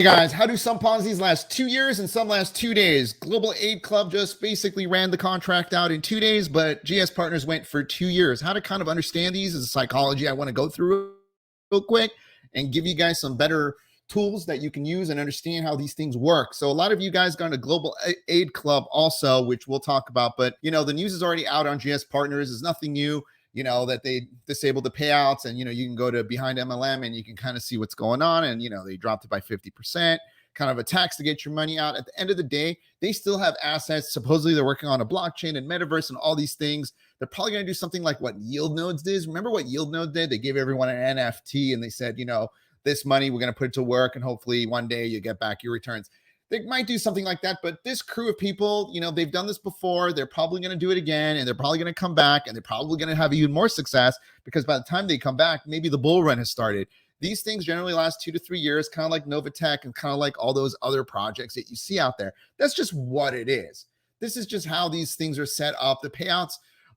Hey guys, how do some Ponzi's last 2 years and some last 2 days? Global Aid Club just basically ran the contract out in 2 days, but GS Partners went for 2 years. How to kind of understand these is a psychology I want to go through real quick and give you guys some better tools that you can use and understand how these things work. So a lot of you guys got a Global Aid Club also, which we'll talk about, but the news is already out on GS Partners. It's nothing new. That they disabled the payouts, and you can go to behind MLM and you can kind of see what's going on, and they dropped it by 50%, kind of a tax to get your money out. At the end of the day, they still have assets. Supposedly they're working on a blockchain and metaverse and all these things. They're probably going to do something like what Yield Nodes did. Remember what Yield Node did? They gave everyone an NFT and they said, this money we're going to put it to work, and hopefully one day you get back your returns. They might do something like that, but this crew of people, they've done this before. They're probably going to do it again, and they're probably going to come back, and they're probably going to have even more success because by the time they come back, maybe the bull run has started. These things generally last 2 to 3 years, kind of like Novatech and kind of like all those other projects that you see out there. That's just what it is. This is just how these things are set up, the payouts.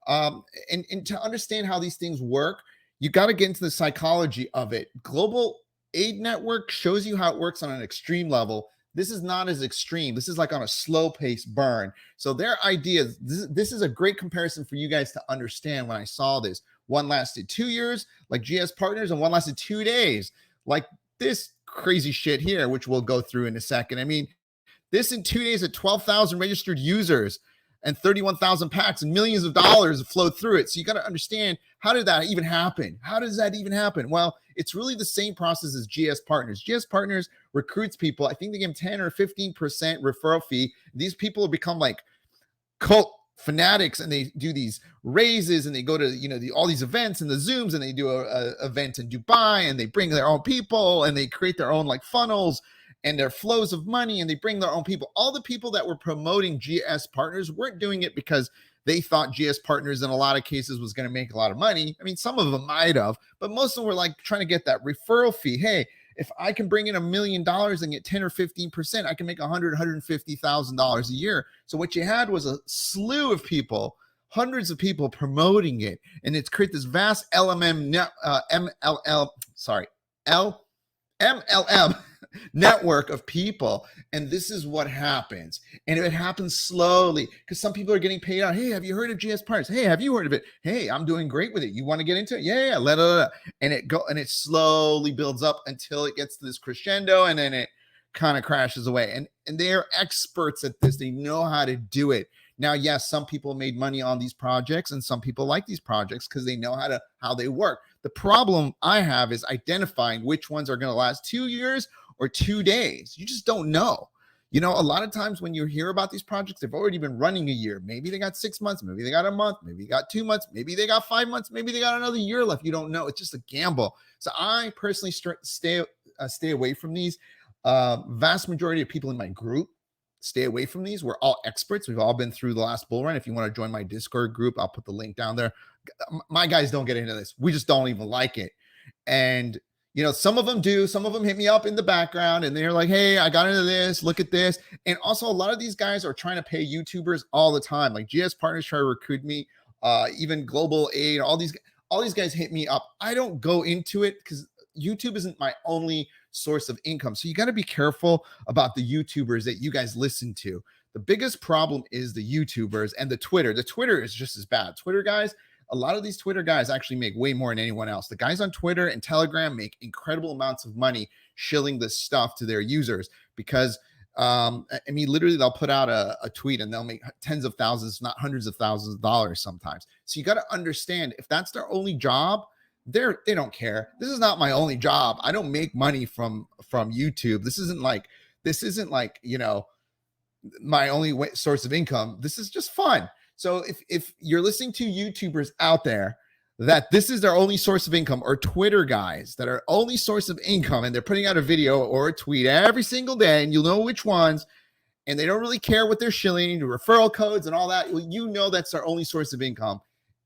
And to understand how these things work, you got to get into the psychology of it. Global Aid Network shows you how it works on an extreme level. This is not as extreme. This is like on a slow pace burn. So their ideas, this is a great comparison for you guys to understand. When I saw this, one lasted 2 years like GS Partners, and one lasted 2 days like this crazy shit here, which we'll go through in a second. I mean, this in 2 days at 12,000 registered users and 31,000 packs and millions of dollars flowed through it. So you got to understand, how did that even happen? How does that even happen? Well, it's really the same process as GS Partners. GS Partners recruits people. I think they give them 10 or 15% referral fee. These people have become like cult fanatics, and they do these raises, and they go to all these events and the Zooms, and they do a event in Dubai, and they bring their own people, and they create their own like funnels and their flows of money, and they bring their own people. All the people that were promoting GS Partners weren't doing it because they thought GS Partners in a lot of cases was going to make a lot of money. I mean, some of them might have, but most of them were like trying to get that referral fee. Hey, if I can bring in $1 million and get 10 or 15%, I can make $150,000 a year. So what you had was a slew of people, hundreds of people promoting it, and it's created this vast MLM network of people. And this is what happens. And it happens slowly because some people are getting paid out. Hey, have you heard of GS Partners? Hey, have you heard of it? Hey, I'm doing great with it. You want to get into it? Yeah. And it slowly builds up until it gets to this crescendo, and then it kind of crashes away. And they are experts at this. They know how to do it. Now, yes, some people made money on these projects, and some people like these projects because they know how they work. The problem I have is identifying which ones are going to last 2 years or 2 days. You just don't know. A lot of times when you hear about these projects, they've already been running a year. Maybe they got 6 months. Maybe they got a month. Maybe they got 2 months. Maybe they got 5 months. Maybe they got another year left. You don't know. It's just a gamble. So I personally stay away from these. Vast majority of people in my group stay away from these. We're all experts. We've all been through the last bull run. If you want to join my Discord group, I'll put the link down there. My guys don't get into this. We just don't even like it. And some of them do. Some of them hit me up in the background, and they're like, hey, I got into this. Look at this. And also, a lot of these guys are trying to pay YouTubers all the time. Like GS Partners try to recruit me, even Global Aid. All these guys hit me up. I don't go into it because YouTube isn't my only source of income. So you got to be careful about the YouTubers that you guys listen to. The biggest problem is the YouTubers and the Twitter. The Twitter is just as bad. Twitter guys, a lot of these Twitter guys actually make way more than anyone else. The guys on Twitter and Telegram make incredible amounts of money shilling this stuff to their users because, literally they'll put out a tweet and they'll make tens of thousands, not hundreds of thousands of dollars sometimes. So you got to understand, if that's their only job, they don't care. This is not my only job. I don't make money from YouTube. This isn't like my only source of income. This is just fun. So if you're listening to YouTubers out there that this is their only source of income, or Twitter guys that are only source of income, and they're putting out a video or a tweet every single day, and you'll know which ones, and they don't really care what they're shilling, the referral codes and all that, well, that's their only source of income.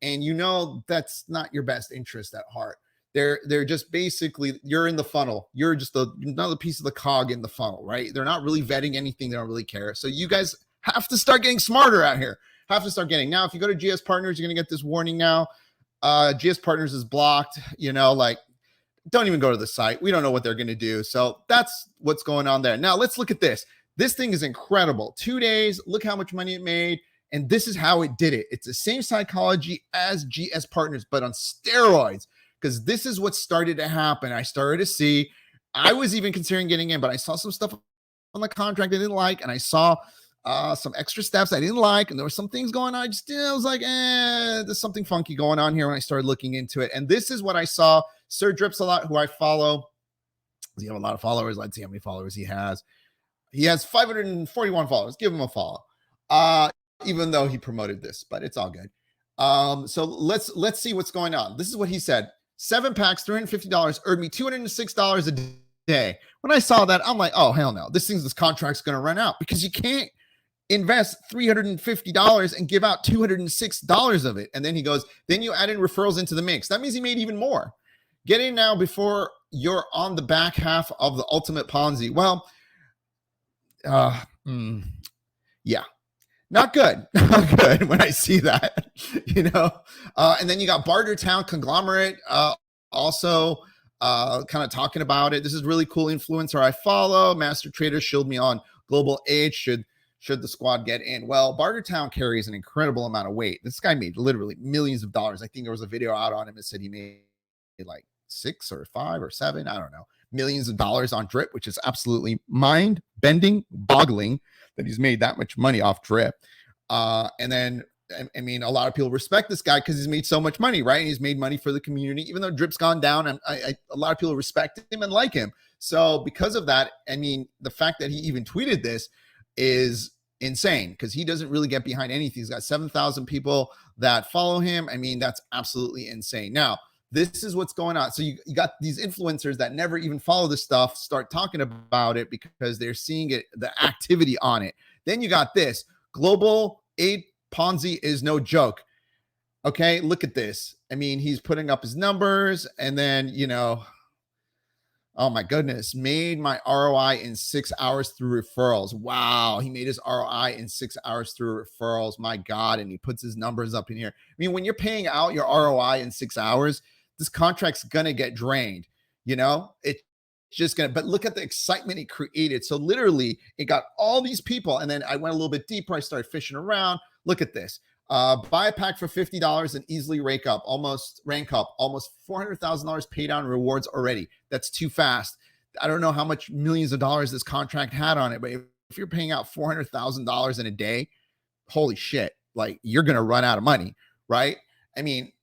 And that's not your best interest at heart. They're just basically, you're in the funnel. You're just another piece of the cog in the funnel, right? They're not really vetting anything. They don't really care. So you guys have to start getting smarter out here. Now, if you go to GS Partners, you're going to get this warning now. GS Partners is blocked. don't even go to the site. We don't know what they're going to do. So that's what's going on there. Now let's look at this. This thing is incredible. 2 days. Look how much money it made. And this is how it did it. It's the same psychology as GSPartners, but on steroids, because this is what started to happen. I started to see, I was even considering getting in, but I saw some stuff on the contract I didn't like, and I saw some extra steps I didn't like, and there were some things going on. I was like, there's something funky going on here when I started looking into it. And this is what I saw. Sir Drips a lot, who I follow. Does he have a lot of followers? Let's see how many followers he has. He has 541 followers. Give him a follow. Even though he promoted this, but it's all good. So let's see what's going on. This is what he said. 7 packs, $350 earned me $206 a day. When I saw that, I'm like, oh, hell no. This contract's going to run out, because you can't invest $350 and give out $206 of it. And then he goes, then you add in referrals into the mix. That means he made even more. Get in now before you're on the back half of the ultimate Ponzi. Well, yeah. Not good. Not good when I see that, and then you got Bartertown Conglomerate also kind of talking about it. This is really cool influencer I follow. Master Trader showed me on Global Aid. Should the squad get in? Well, Bartertown carries an incredible amount of weight. This guy made literally millions of dollars. I think there was a video out on him that said he made like 6 or 5 or 7, I don't know, millions of dollars on drip, which is absolutely mind-bending, boggling that he's made that much money off drip. And then, I mean, a lot of people respect this guy because he's made so much money, right? And he's made money for the community, even though drip's gone down. And a lot of people respect him and like him. So because of that, I mean, the fact that he even tweeted this is insane, because he doesn't really get behind anything. He's got 7,000 people that follow him. I mean, that's absolutely insane. Now, this is what's going on. So you got these influencers that never even follow this stuff start talking about it because they're seeing it, the activity on it. Then you got this global aid Ponzi is no joke. Okay, look at this. I mean, he's putting up his numbers, and then, oh my goodness, made my ROI in 6 hours through referrals. Wow, he made his ROI in 6 hours through referrals. My God, and he puts his numbers up in here. I mean, when you're paying out your ROI in 6 hours, this contract's gonna get drained. It's just gonna. But look at the excitement it created. So literally, it got all these people, and then I went a little bit deeper. I started fishing around. Look at this. Buy a pack for $50 and easily rank up almost $400,000 paid out in rewards already. That's too fast. I don't know how much millions of dollars this contract had on it, but if you're paying out $400,000 in a day, holy shit, like you're going to run out of money, right? I mean,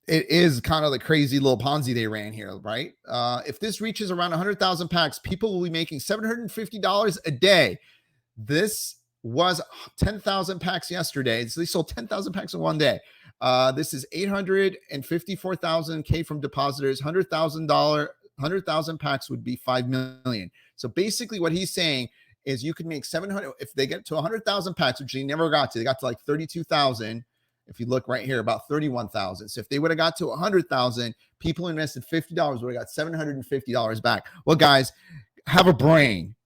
it is kind of the crazy little Ponzi they ran here, right? If this reaches around 100,000 packs, people will be making $750 a day. This was 10,000 packs yesterday. So they sold 10,000 packs in one day. This is 854,000 K from depositors. $100,000 packs would be 5 million. So basically what he's saying is you could make 700 if they get to 100,000 packs, which they never got to. They got to like 32,000. If you look right here, about 31,000. So if they would have got to 100,000, people invested $50 would have got $750 back. Well, guys, have a brain.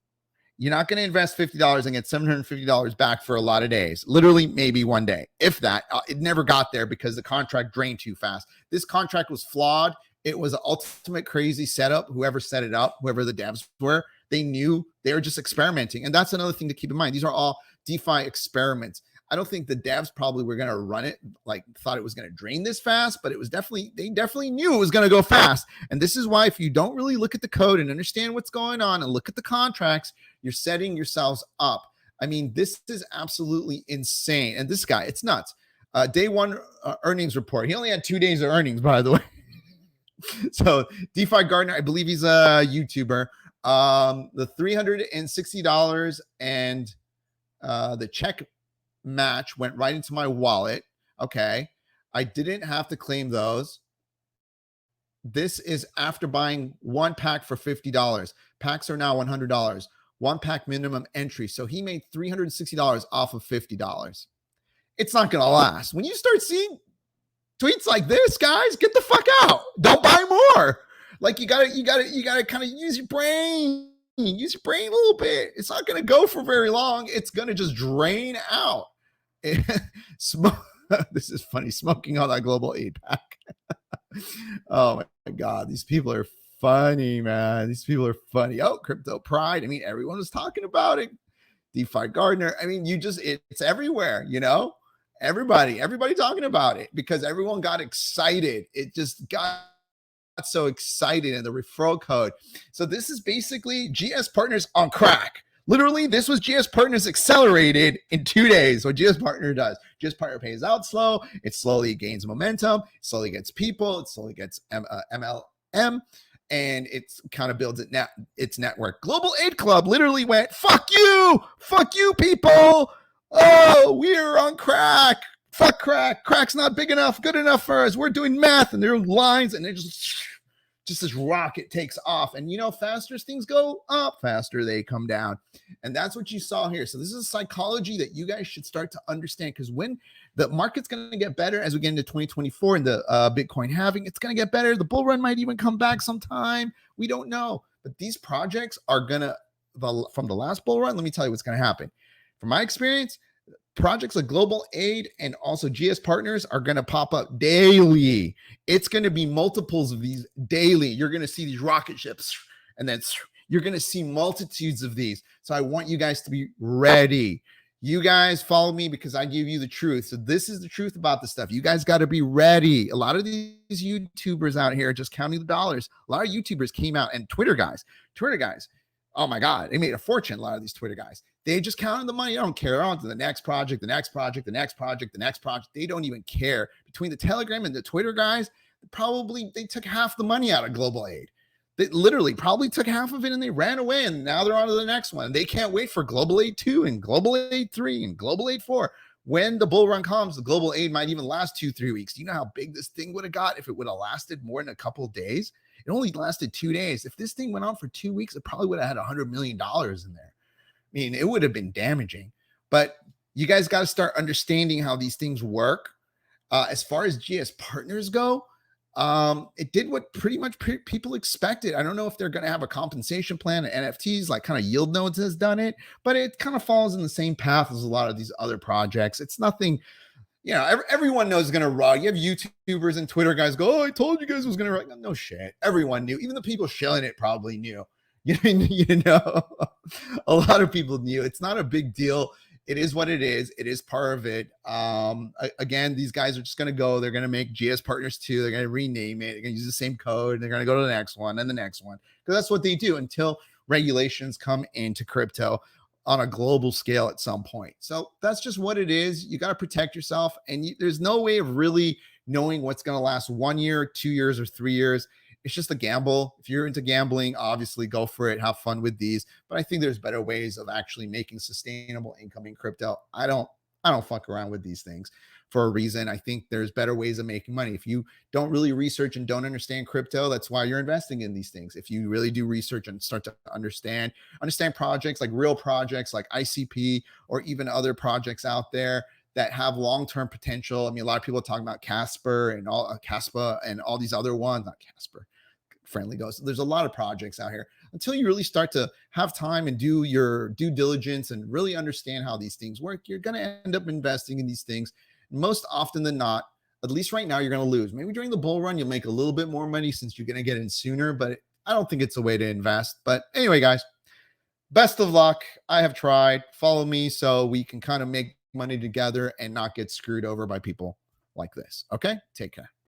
You're not going to invest $50 and get $750 back for a lot of days. Literally, maybe one day, if that. It never got there because the contract drained too fast. This contract was flawed. It was an ultimate crazy setup. Whoever set it up, whoever the devs were, they knew they were just experimenting. And that's another thing to keep in mind. These are all DeFi experiments. I don't think the devs probably were going to run it, like thought it was going to drain this fast, but they definitely knew it was going to go fast. And this is why if you don't really look at the code and understand what's going on and look at the contracts, you're setting yourselves up. I mean, this is absolutely insane. And this guy, it's nuts. Day one earnings report. He only had 2 days of earnings, by the way. So DeFi Gardener, I believe he's a YouTuber. The $360 and the check match went right into my wallet. Okay. I didn't have to claim those. This is after buying one pack for $50. Packs are now $100. One pack minimum entry. So he made $360 off of $50. It's not going to last. When you start seeing tweets like this, guys, get the fuck out. Don't buy more. Like you gotta kind of use your brain. Use your brain a little bit. It's not going to go for very long. It's going to just drain out. This is funny. Smoking on that global aid pack. Oh my God. These people are funny, man. These people are funny. Oh, crypto pride. I mean, everyone was talking about it. DeFi Gardner. I mean, it's everywhere, everybody talking about it because everyone got excited. It just got so excited in the referral code. So this is basically GS Partners on crack. Literally, this was GS Partners accelerated in 2 days. What GS Partner does, GS Partner pays out slow. It slowly gains momentum. It slowly gets people. It slowly gets MLM. And it's kind of builds its network. Global Aid Club literally went, fuck you, people. Oh, we're on crack. Fuck crack. Crack's not big enough, good enough for us. We're doing math, and there are lines, and they're just this rocket takes off. And faster as things go up, faster they come down. And that's what you saw here. So this is a psychology that you guys should start to understand, because when the market's going to get better as we get into 2024 and the Bitcoin halving, it's going to get better. The bull run might even come back sometime. We don't know. But these projects are going to, from the last bull run, let me tell you what's going to happen. From my experience, projects like Global Aid and also GS Partners are going to pop up daily. It's going to be multiples of these daily. You're going to see these rocket ships, and then you're going to see multitudes of these. So I want you guys to be ready. You guys follow me because I give you the truth. So this is the truth about this stuff. You guys got to be ready. A lot of these YouTubers out here are just counting the dollars. A lot of YouTubers came out, and Twitter guys, oh my God, they made a fortune. A lot of these Twitter guys, they just counted the money. They don't care. They're on to the next project, the next project, the next project, the next project. They don't even care. Between the Telegram and the Twitter guys, they took half the money out of Global Aid. They literally probably took half of it and they ran away, and now they're on to the next one. They can't wait for Global Aid 2 and Global Aid 3 and Global Aid 4. When the bull run comes, the Global Aid might even last 2-3 weeks. Do you know how big this thing would have got if it would have lasted more than a couple of days? It only lasted 2 days. If this thing went on for 2 weeks, it probably would have had $100 million in there. I mean, it would have been damaging. But you guys got to start understanding how these things work. As far as GS Partners go, it did what pretty much people expected. I don't know if they're going to have a compensation plan and NFTs, like kind of Yield Nodes has done it, but it kind of falls in the same path as a lot of these other projects. It's nothing, everyone knows it's going to rug. You have YouTubers and Twitter guys go, oh, I told you guys it was going to rug. No shit. Everyone knew. Even the people shilling it probably knew. A lot of people knew. It's not a big deal. It is what it is. It is part of it. Again, these guys are just going to go. They're going to make GS Partners 2. They're going to rename it. They're going to use the same code. They're going to go to the next one and the next one, because that's what they do until regulations come into crypto on a global scale at some point. So that's just what it is. You got to protect yourself, and there's no way of really knowing what's going to last 1 year, 2 years, or 3 years. It's just a gamble. If you're into gambling, obviously go for it. Have fun with these. But I think there's better ways of actually making sustainable income in crypto. I don't fuck around with these things for a reason. I think there's better ways of making money. If you don't really research and don't understand crypto, that's why you're investing in these things. If you really do research and start to understand projects, like real projects like ICP, or even other projects out there that have long-term potential. I mean, a lot of people are talking about Casper and Caspa and all these other ones, not Casper, Friendly Ghost. There's a lot of projects out here. Until you really start to have time and do your due diligence and really understand how these things work, you're going to end up investing in these things. Most often than not, at least right now, you're going to lose. Maybe during the bull run, you'll make a little bit more money since you're going to get in sooner, but I don't think it's a way to invest. But anyway, guys, best of luck. I have tried. Follow me so we can kind of make money together and not get screwed over by people like this. Okay? Take care.